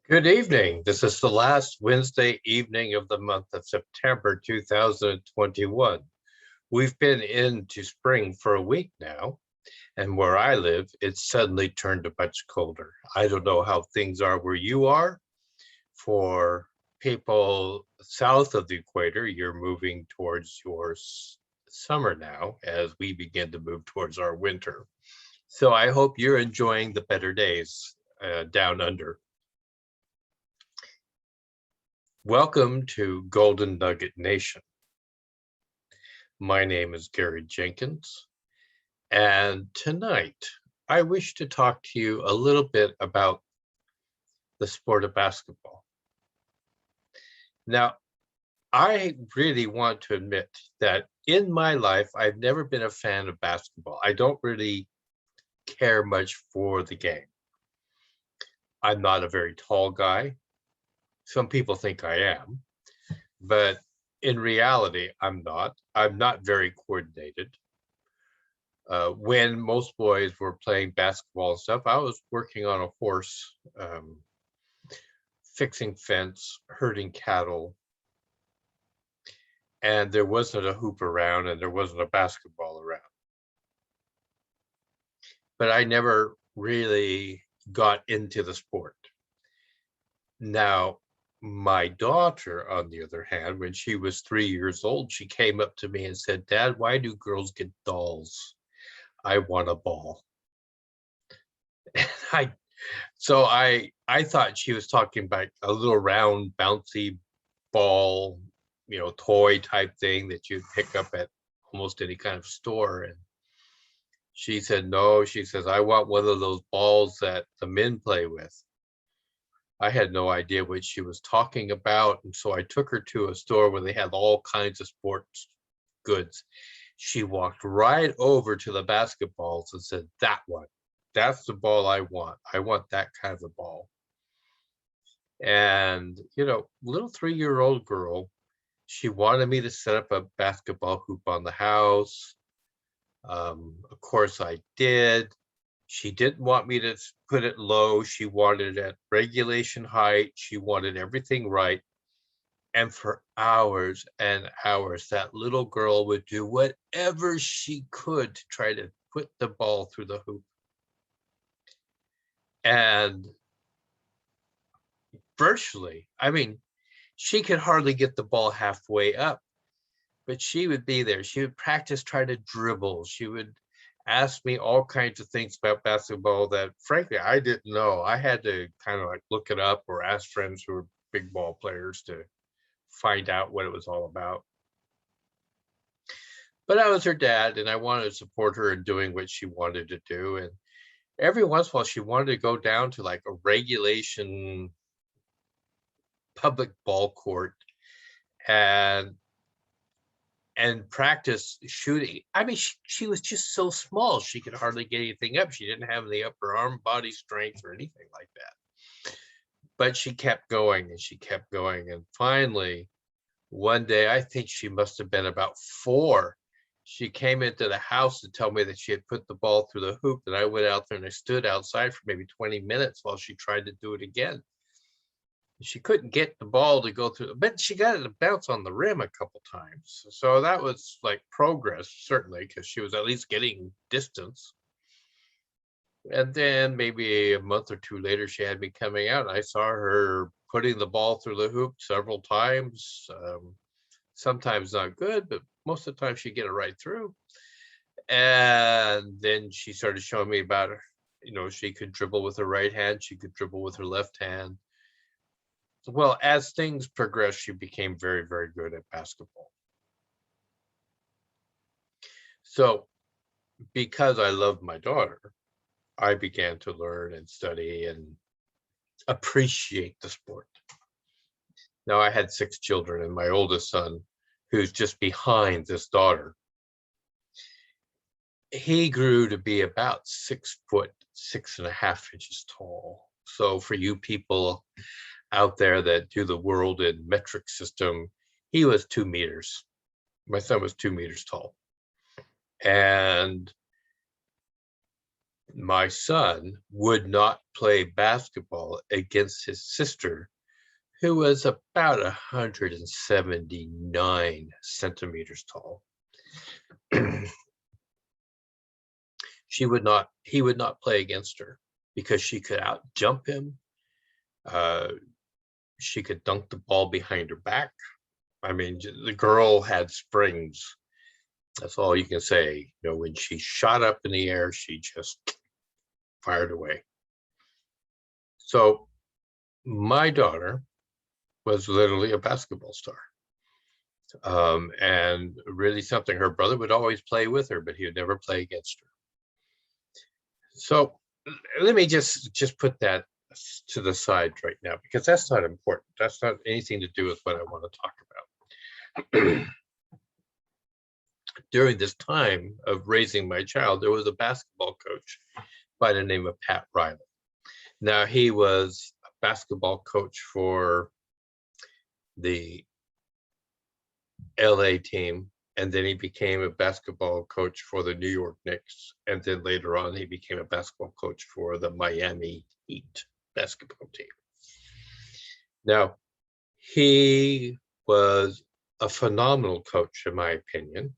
Good evening. This is the last Wednesday evening of the month of September 2021. We've been into spring for a week now, and where I live, it's suddenly turned much colder. I don't know how things are where you are. For people south of the equator, you're moving towards your summer now as we begin to move towards our winter. So I hope you're enjoying the better days down under. Welcome to Golden Nugget Nation. My name is Gary Jenkins, and tonight I wish to talk to you a little bit about the sport of basketball. Now, I really want to admit that in my life, I've never been a fan of basketball. I don't really care much for the game. I'm not a very tall guy. Some people think I am, but in reality, I'm not. I'm not very coordinated. When most boys were playing basketball and stuff, I was working on a horse, fixing fence, herding cattle, and there wasn't a hoop around and there wasn't a basketball around. But I never really got into the sport. Now, my daughter, on the other hand, when she was 3 years old, she came up to me and said, "Dad, why do girls get dolls? I want a ball." And I thought she was talking about a little round, bouncy ball, toy type thing that you'd pick up at almost any kind of store. And she said, "No," she says, "I want one of those balls that the men play with." I had no idea what she was talking about. And so I took her to a store where they had all kinds of sports goods. She walked right over to the basketballs and said, "That one, that's the ball I want. I want that kind of a ball." And, little 3-year-old girl, she wanted me to set up a basketball hoop on the house. Of course I did. She didn't want me to put it low. She wanted it at regulation height. She wanted everything right. And for hours and hours, that little girl would do whatever she could to try to put the ball through the hoop. And virtually, she could hardly get the ball halfway up, but she would be there. She would practice trying to dribble. She would ask me all kinds of things about basketball that, frankly, I didn't know. I had to kind of like look it up or ask friends who were big ball players to find out what it was all about. But I was her dad, and I wanted to support her in doing what she wanted to do. And every once in a while, she wanted to go down to like a regulation public ball court and practice shooting. She was just so small. She could hardly get anything up. She didn't have the upper arm body strength or anything like that. But she kept going and she kept going. And finally, one day, I think she must have been about 4, she came into the house to tell me that she had put the ball through the hoop. And I went out there and I stood outside for maybe 20 minutes while she tried to do it again. She couldn't get the ball to go through, but she got it to bounce on the rim a couple times. So that was like progress, certainly, because she was at least getting distance. And then maybe a month or 2 later, she had me coming out. And I saw her putting the ball through the hoop several times. Sometimes not good, but most of the time she'd get it right through. And then she started showing me about her. She could dribble with her right hand. She could dribble with her left hand. Well, as things progressed, she became very, very good at basketball. So because I loved my daughter, I began to learn and study and appreciate the sport. Now, I had 6 children, and my oldest son, who's just behind this daughter, he grew to be about 6 foot, 6.5 inches tall. So for you people out there that do the world in metric system, he was 2 meters. My son was 2 meters tall. And My son would not play basketball against his sister, who was about 179 centimeters tall. He would not play against her because she could out jump him. She could dunk the ball behind her back. I mean, the girl had springs. That's all you can say. You know, when she shot up in the air, she just fired away. So my daughter was literally a basketball star. And really something her brother would always play with her, but he would never play against her. So let me just put that to the side right now, because that's not important. That's not anything to do with what I want to talk about. During this time of raising my child, there was a basketball coach by the name of Pat Riley. Now, he was a basketball coach for the LA team, and then he became a basketball coach for the New York Knicks, and then later on he became a basketball coach for the Miami Heat basketball team. Now, he was a phenomenal coach, in my opinion.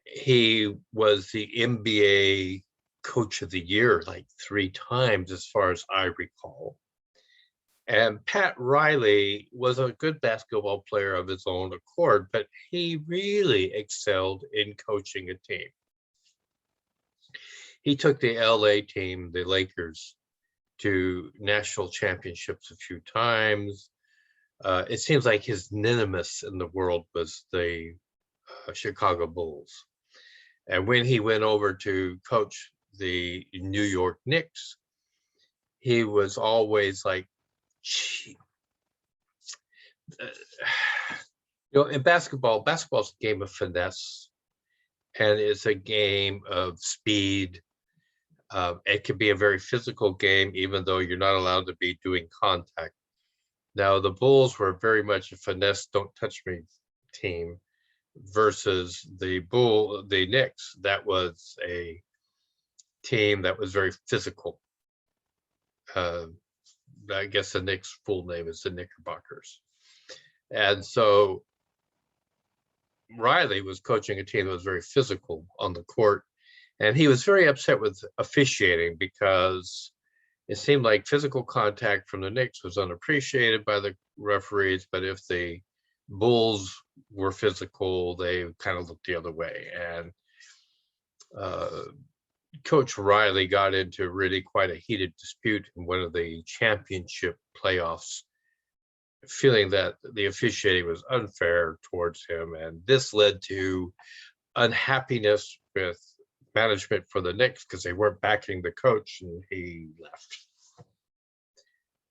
He was the NBA Coach of the Year like 3 times, as far as I recall. And Pat Riley was a good basketball player of his own accord, but he really excelled in coaching a team. He took the LA team, the Lakers, to national championships a few times. It seems like his nemesis in the world was the Chicago Bulls. And when he went over to coach the New York Knicks, he was always like, in basketball's a game of finesse, and it's a game of speed. It can be a very physical game, even though you're not allowed to be doing contact. Now, the Bulls were very much a finesse, don't touch me team, versus the Knicks. That was a team that was very physical. I guess the Knicks' full name is the Knickerbockers. And so Riley was coaching a team that was very physical on the court, and he was very upset with officiating because it seemed like physical contact from the Knicks was unappreciated by the referees, but if the Bulls were physical, they kind of looked the other way. And Coach Riley got into really quite a heated dispute in one of the championship playoffs, feeling that the officiating was unfair towards him. And this led to unhappiness with management for the Knicks because they weren't backing the coach, and he left.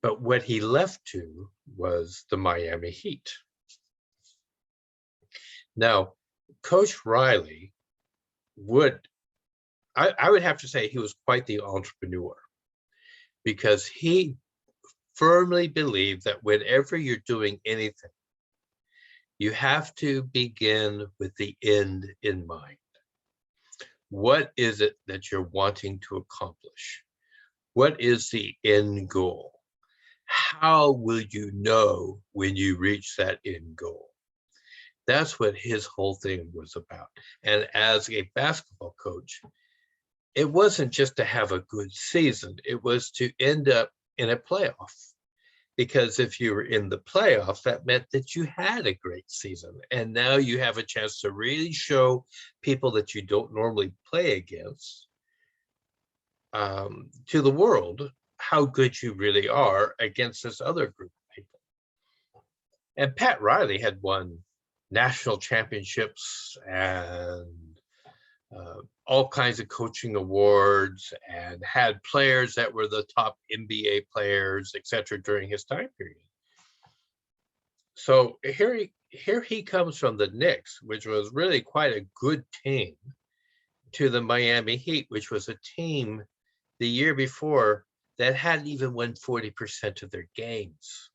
But what he left to was the Miami Heat. Now, Coach Riley I would have to say he was quite the entrepreneur, because he firmly believed that whenever you're doing anything, you have to begin with the end in mind. What is it that you're wanting to accomplish? What is the end goal? How will you know when you reach that end goal? That's what his whole thing was about. And as a basketball coach, it wasn't just to have a good season, it was to end up in a playoff. Because if you were in the playoffs, that meant that you had a great season. And now you have a chance to really show people that you don't normally play against to the world how good you really are against this other group of people. And Pat Riley had won national championships and all kinds of coaching awards, and had players that were the top NBA players, etc., during his time period. So here he comes from the Knicks, which was really quite a good team, to the Miami Heat, which was a team the year before that hadn't even won 40% of their games.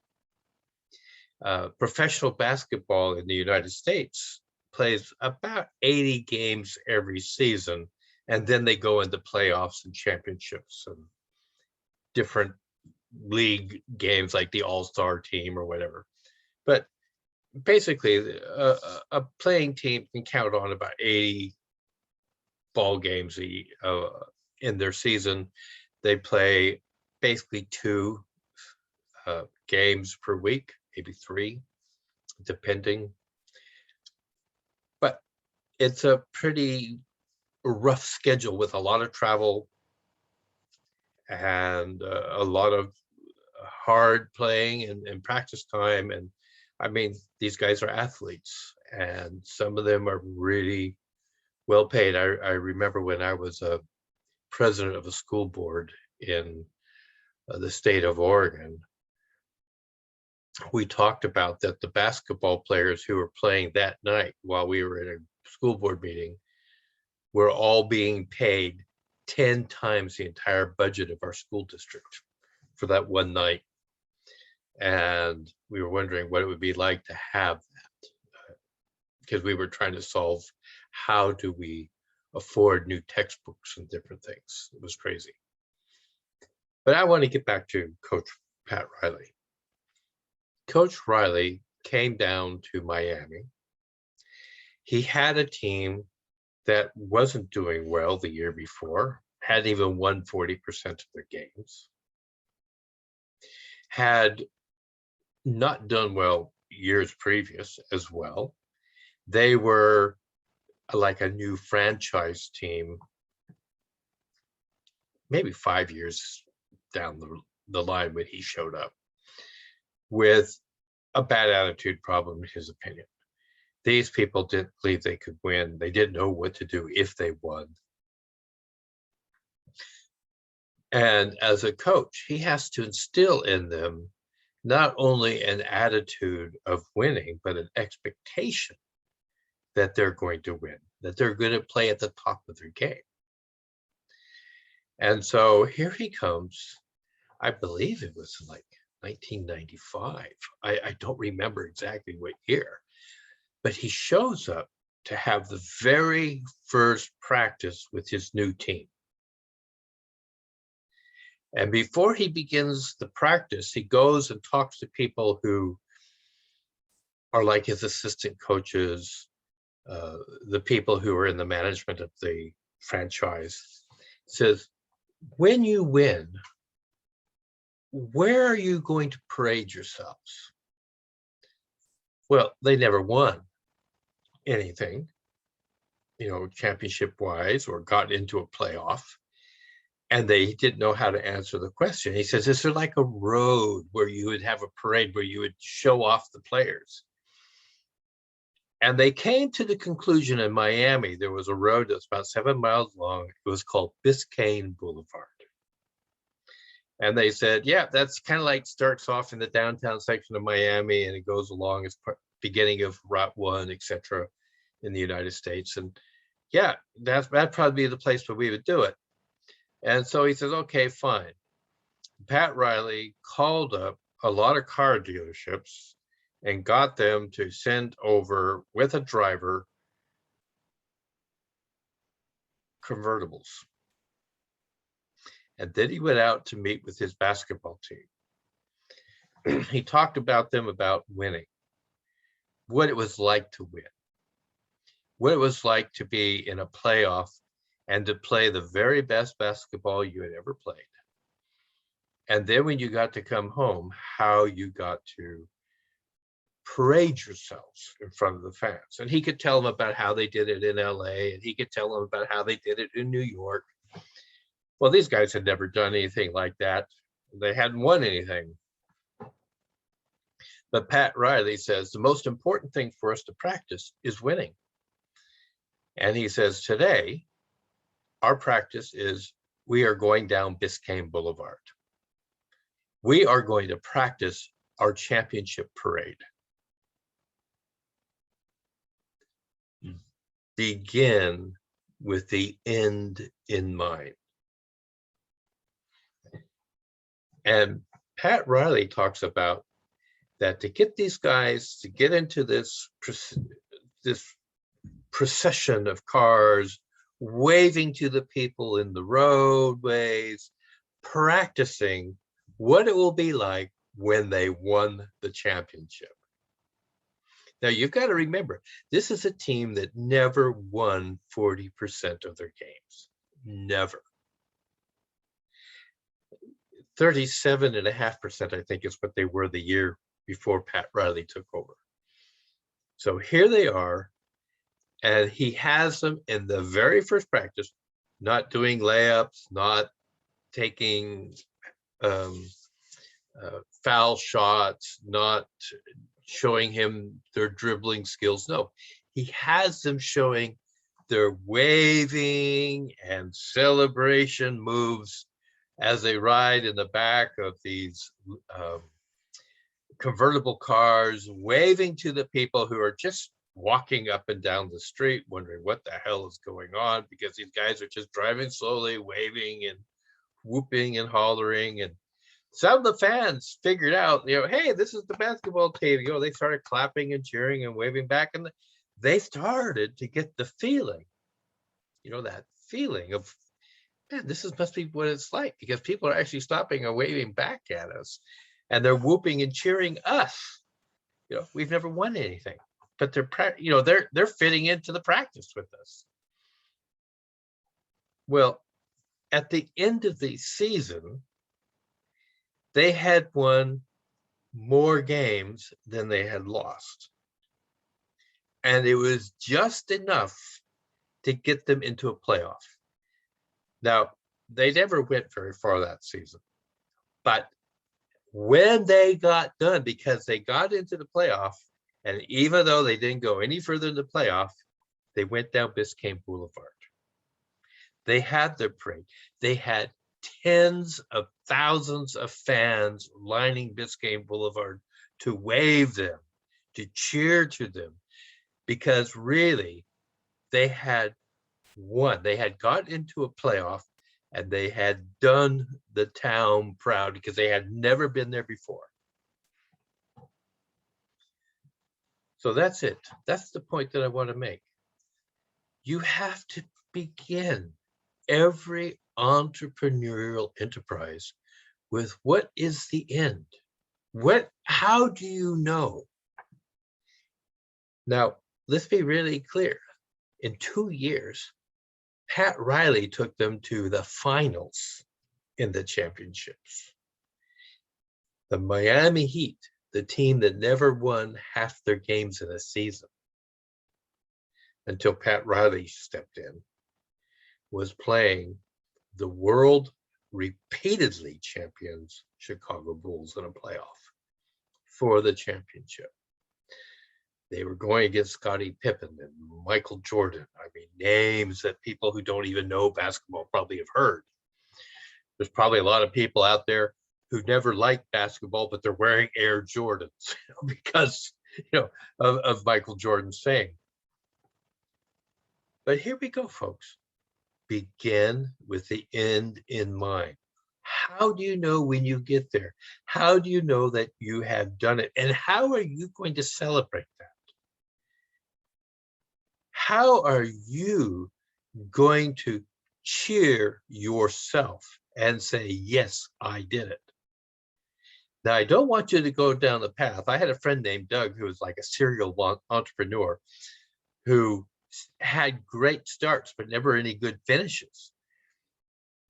Professional basketball in the United States plays about 80 games every season, And then they go into playoffs and championships and different league games like the all-star team or whatever. But basically, a playing team can count on about 80 ball games in their season. They play basically 2 games per week, maybe 3, depending. But it's a pretty rough schedule with a lot of travel and a lot of hard playing and practice time. And I mean, these guys are athletes, and some of them are really well paid. I remember when I was a president of a school board in the state of Oregon, we talked about that the basketball players who were playing that night while we were in a school board meeting were all being paid 10 times the entire budget of our school district for that one night. And we were wondering what it would be like to have that, because we were trying to solve how do we afford new textbooks and different things. It was crazy. But I want to get back to Coach Pat Riley. Coach Riley came down to Miami. He had a team that wasn't doing well the year before, hadn't even won 40% of their games, had not done well years previous as well. They were like a new franchise team, maybe 5 years down the line when he showed up, with a bad attitude problem, in his opinion. These people didn't believe they could win. They didn't know what to do if they won. And as a coach, he has to instill in them not only an attitude of winning, but an expectation that they're going to win, that they're going to play at the top of their game. And so here he comes. I believe it was like 1995. I don't remember exactly what year, but he shows up to have the very first practice with his new team. And before he begins the practice, he goes and talks to people who are like his assistant coaches, the people who are in the management of the franchise. He says, when you win, where are you going to parade yourselves? Well, they never won anything, championship wise, or got into a playoff. And they didn't know how to answer the question. He says, is there like a road where you would have a parade where you would show off the players? And they came to the conclusion in Miami, there was a road that's about 7 miles long. It was called Biscayne Boulevard. And they said, yeah, that's kind of like starts off in the downtown section of Miami and it goes along as beginning of Route 1, etc. in the United States. And yeah, that'd probably be the place where we would do it. And so he says, okay, fine. Pat Riley called up a lot of car dealerships and got them to send over with a driver convertibles. And then he went out to meet with his basketball team. He talked about them about winning, what it was like to win, what it was like to be in a playoff and to play the very best basketball you had ever played. And then when you got to come home, how you got to parade yourselves in front of the fans. And he could tell them about how they did it in LA, and he could tell them about how they did it in New York. Well, these guys had never done anything like that. They hadn't won anything. But Pat Riley says, the most important thing for us to practice is winning. And he says, today, our practice is we are going down Biscayne Boulevard. We are going to practice our championship parade. Begin with the end in mind. And Pat Riley talks about that to get these guys to get into this procession of cars waving to the people in the roadways, practicing what it will be like when they won the championship. Now, you've got to remember, this is a team that never won 40% of their games. Never. 37.5%, I think, is what they were the year before Pat Riley took over. So here they are, and he has them in the very first practice, not doing layups, not taking foul shots, not showing him their dribbling skills. No, he has them showing their waving and celebration moves as they ride in the back of these convertible cars, waving to the people who are just walking up and down the street, wondering what the hell is going on, because these guys are just driving slowly, waving and whooping and hollering. And some of the fans figured out, hey, this is the basketball team. They started clapping and cheering and waving back, and they started to get the feeling, that feeling of, man, must be what it's like, because people are actually stopping and waving back at us, and they're whooping and cheering us. We've never won anything, but they're fitting into the practice with us. Well, at the end of the season, they had won more games than they had lost. And it was just enough to get them into a playoff. Now, they never went very far that season. But when they got done, because they got into the playoff, and even though they didn't go any further in the playoff, they went down Biscayne Boulevard. They had their parade. They had tens of thousands of fans lining Biscayne Boulevard to wave them, to cheer to them, because really they had won. They had got into a playoff, and they had done the town proud, because they had never been there before. So that's it. That's the point that I want to make. You have to begin every entrepreneurial enterprise with, what is the end? How do you know? Now, let's be really clear. In 2 years, Pat Riley took them to the finals in the championships. The Miami Heat, the team that never won half their games in a season until Pat Riley stepped in, was playing the world repeatedly champions Chicago Bulls in a playoff for the championship. They were going against Scottie Pippen and Michael Jordan. I mean, names that people who don't even know basketball probably have heard. There's probably a lot of people out there who never liked basketball, but they're wearing Air Jordans because of Michael Jordan's fame. But here we go, folks. Begin with the end in mind. How do you know when you get there? How do you know that you have done it? And how are you going to celebrate that? How are you going to cheer yourself and say, yes, I did it? Now, I don't want you to go down the path. I had a friend named Doug who was like a serial entrepreneur who had great starts, but never any good finishes.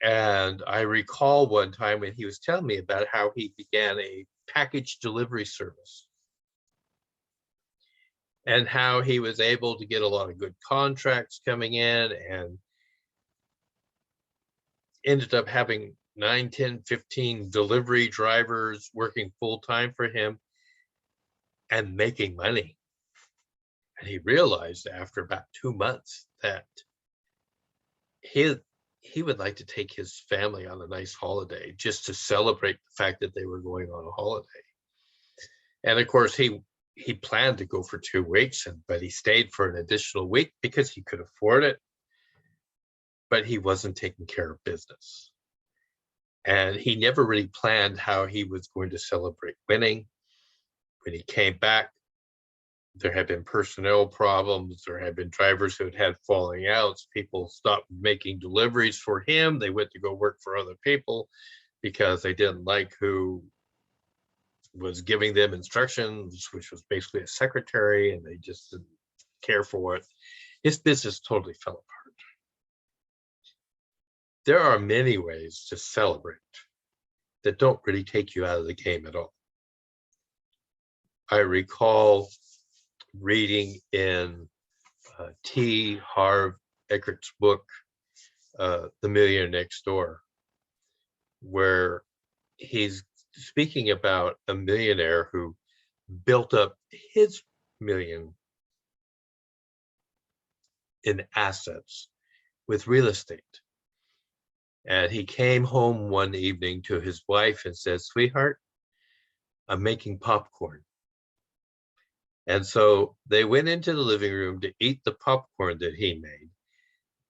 And I recall one time when he was telling me about how he began a package delivery service and how he was able to get a lot of good contracts coming in, and ended up having 9, 10, 15 delivery drivers working full-time for him and making money. And he realized after about 2 months that he would like to take his family on a nice holiday just to celebrate the fact that they were going on a holiday. And of course, he planned to go for 2 weeks, but he stayed for an additional week because he could afford it, but he wasn't taking care of business. And he never really planned how he was going to celebrate winning. When he came back, There had been personnel problems. There had been drivers who had had falling outs. People stopped making deliveries for him. They went to go work for other people because they didn't like who was giving them instructions, which was basically a secretary, and they just didn't care for it. His business totally fell apart. There are many ways to celebrate that don't really take you out of the game at all. I recall reading in T. Harv Eckert's book, The Millionaire Next Door, where he's speaking about a millionaire who built up his million in assets with real estate. And he came home one evening to his wife and said, "Sweetheart, I'm making popcorn." And so they went into the living room to eat the popcorn that he made.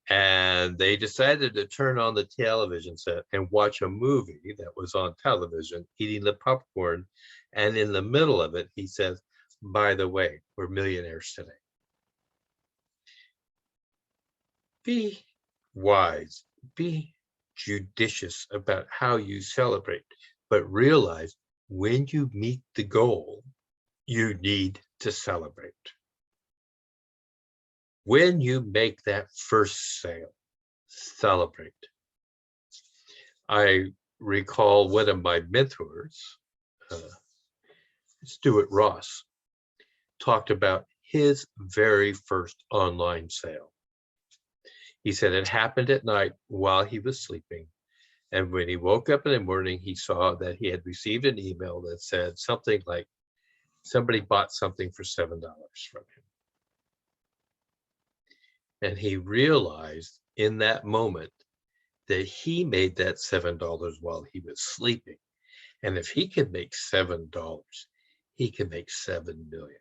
And they decided to turn on the television set and watch a movie that was on television, eating the popcorn. And in the middle of it, he says, "By the way, we're millionaires today." Be wise, be judicious about how you celebrate, but realize when you meet the goal, you need to celebrate. When you make that first sale, celebrate. I recall one of my mentors, Stuart Ross, talked about his very first online sale. He said it happened at night while he was sleeping. And when he woke up in the morning, he saw that he had received an email that said something like, somebody bought something for $7 from him. And he realized in that moment that he made that $7 while he was sleeping. And if he could make $7, he can make 7 million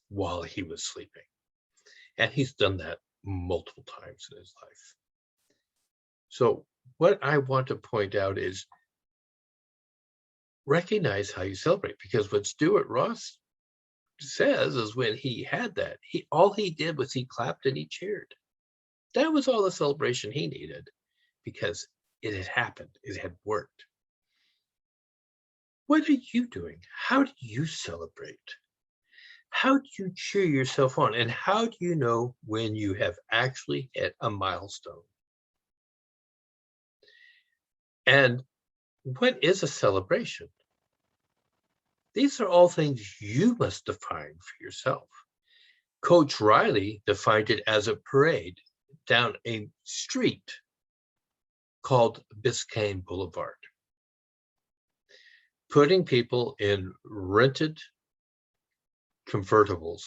while he was sleeping. And he's done that multiple times in his life. So what I want to point out is recognize how you celebrate, because what Stuart Ross says is when he had that, all he did was he clapped and he cheered. That was all the celebration he needed, because it had happened, it had worked. What are you doing? How do you celebrate? How do you cheer yourself on? And how do you know when you have actually hit a milestone? And what is a celebration? These are all things you must define for yourself. Coach Riley defined it as a parade down a street called Biscayne Boulevard, putting people in rented convertibles,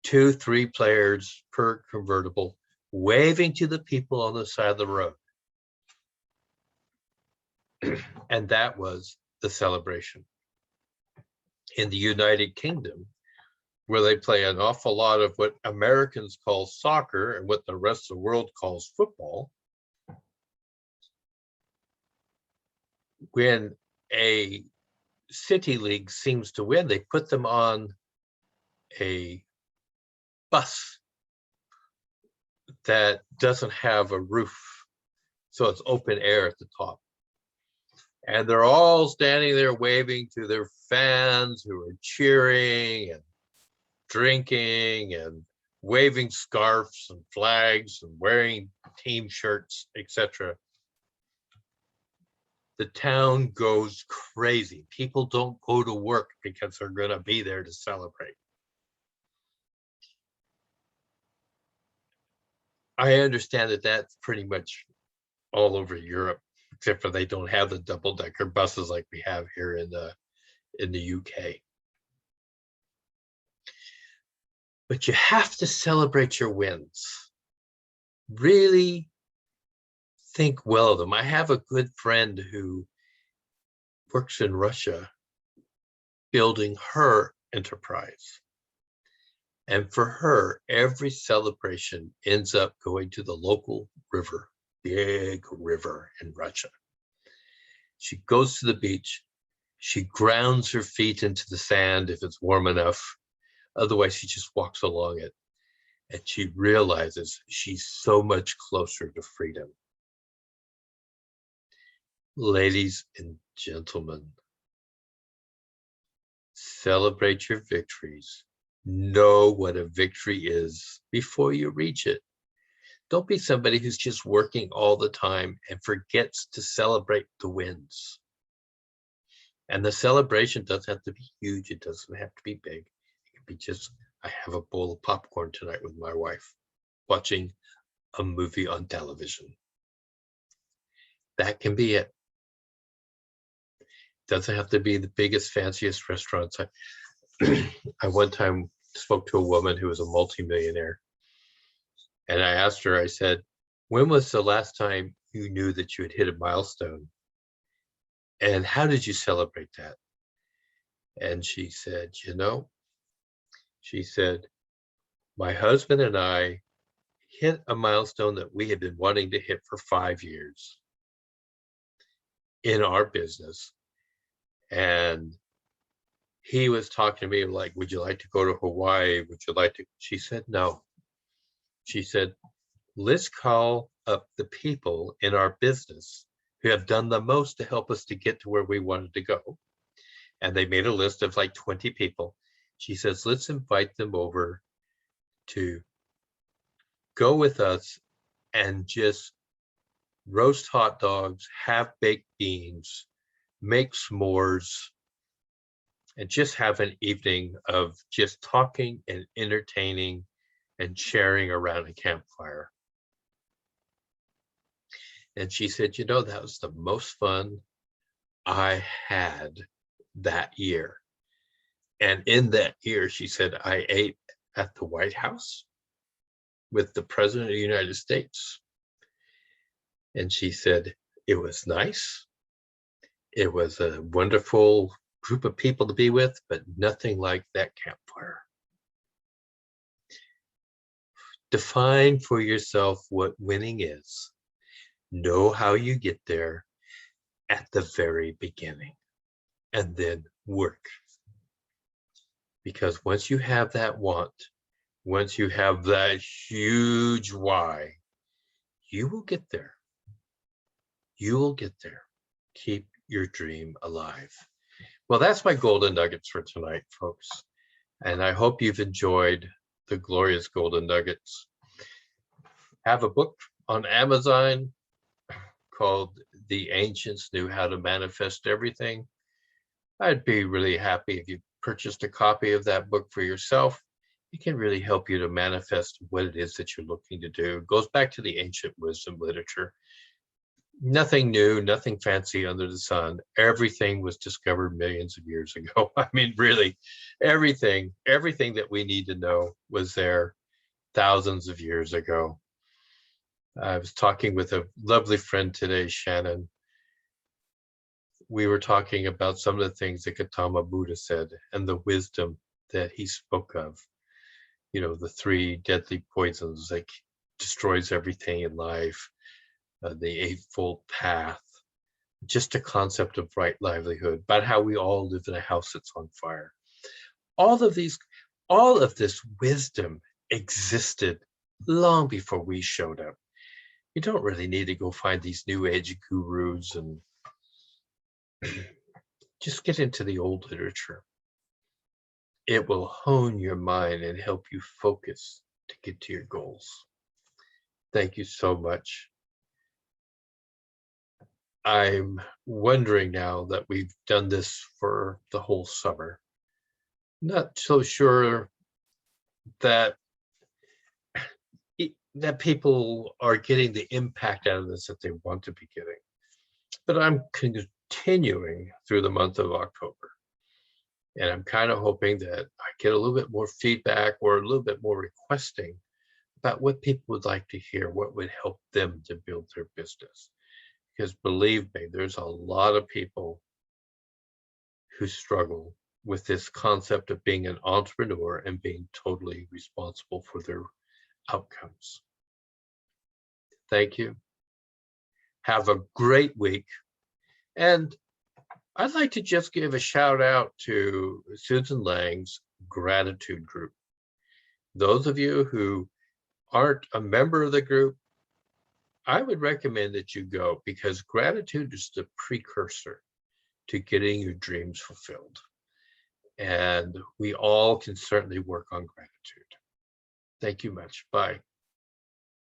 2-3 players per convertible, waving to the people on the side of the road. And that was the celebration. In the United Kingdom, where they play an awful lot of what Americans call soccer and what the rest of the world calls football, when a city league seems to win, they put them on a bus that doesn't have a roof, so it's open air at the top. And they're all standing there waving to their fans who are cheering and drinking and waving scarves and flags and wearing team shirts, etc. The town goes crazy. People don't go to work because they're going to be there to celebrate. I understand that that's pretty much all over Europe, except for they don't have the double-decker buses like we have here in the UK. But you have to celebrate your wins. Really think well of them. I have a good friend who works in Russia building her enterprise. And for her, every celebration ends up going to the local river, big river in Russia. She goes to the beach She grounds her feet into the sand if it's warm enough. Otherwise, she just walks along it. And she realizes she's so much closer to freedom. Ladies and gentlemen, celebrate your victories. Know what a victory is before you reach it. Don't be somebody who's just working all the time and forgets to celebrate the wins. And the celebration doesn't have to be huge. It doesn't have to be big. It can be just, I have a bowl of popcorn tonight with my wife, watching a movie on television. That can be it. Doesn't have to be the biggest, fanciest restaurants. I one time spoke to a woman who was a multimillionaire. And I asked her, I said, when was the last time you knew that you had hit a milestone? And how did you celebrate that? And she said, she said, my husband and I hit a milestone that we had been wanting to hit for 5 years in our business. And he was talking to me like, would you like to go to Hawaii? Would you like to? She said, no. She said, let's call up the people in our business who have done the most to help us to get to where we wanted to go. And they made a list of like 20 people. She says, let's invite them over to go with us and just roast hot dogs, have baked beans, make s'mores, and just have an evening of just talking and entertaining and sharing around a campfire. And she said, that was the most fun I had that year. And in that year, she said, I ate at the White House with the President of the United States. And she said, it was nice. It was a wonderful group of people to be with, but nothing like that campfire. Define for yourself what winning is. Know how you get there at the very beginning, and then work. Because once you have that want, once you have that huge why, you will get there. You will get there. Keep your dream alive. Well, that's my golden nuggets for tonight, folks. And I hope you've enjoyed the glorious golden nuggets. Have a book on Amazon called The Ancients Knew How to Manifest Everything. I'd be really happy if you purchased a copy of that book for yourself. It can really help you to manifest what it is that you're looking to do. It goes back to the ancient wisdom literature. Nothing new, nothing fancy under the sun. Everything was discovered millions of years ago. I mean, really, everything that we need to know was there thousands of years ago. I was talking with a lovely friend today, Shannon. We were talking about some of the things that Gautama Buddha said and the wisdom that he spoke of. The 3 deadly poisons that destroys everything in life, the Eightfold Path, just a concept of right livelihood, about how we all live in a house that's on fire. All of this wisdom existed long before we showed up. You don't really need to go find these new age gurus and just get into the old literature. It will hone your mind and help you focus to get to your goals. Thank you so much. I'm wondering now that we've done this for the whole summer. Not so sure that people are getting the impact out of this that they want to be getting. But I'm continuing through the month of October. And I'm kind of hoping that I get a little bit more feedback or a little bit more requesting about what people would like to hear, what would help them to build their business. Because believe me, there's a lot of people who struggle with this concept of being an entrepreneur and being totally responsible for their outcomes. Thank you. Have a great week. And I'd like to just give a shout out to Susan Lang's gratitude group. Those of you who aren't a member of the group, I would recommend that you go, because gratitude is the precursor to getting your dreams fulfilled. And we all can certainly work on gratitude. Thank you much. Bye.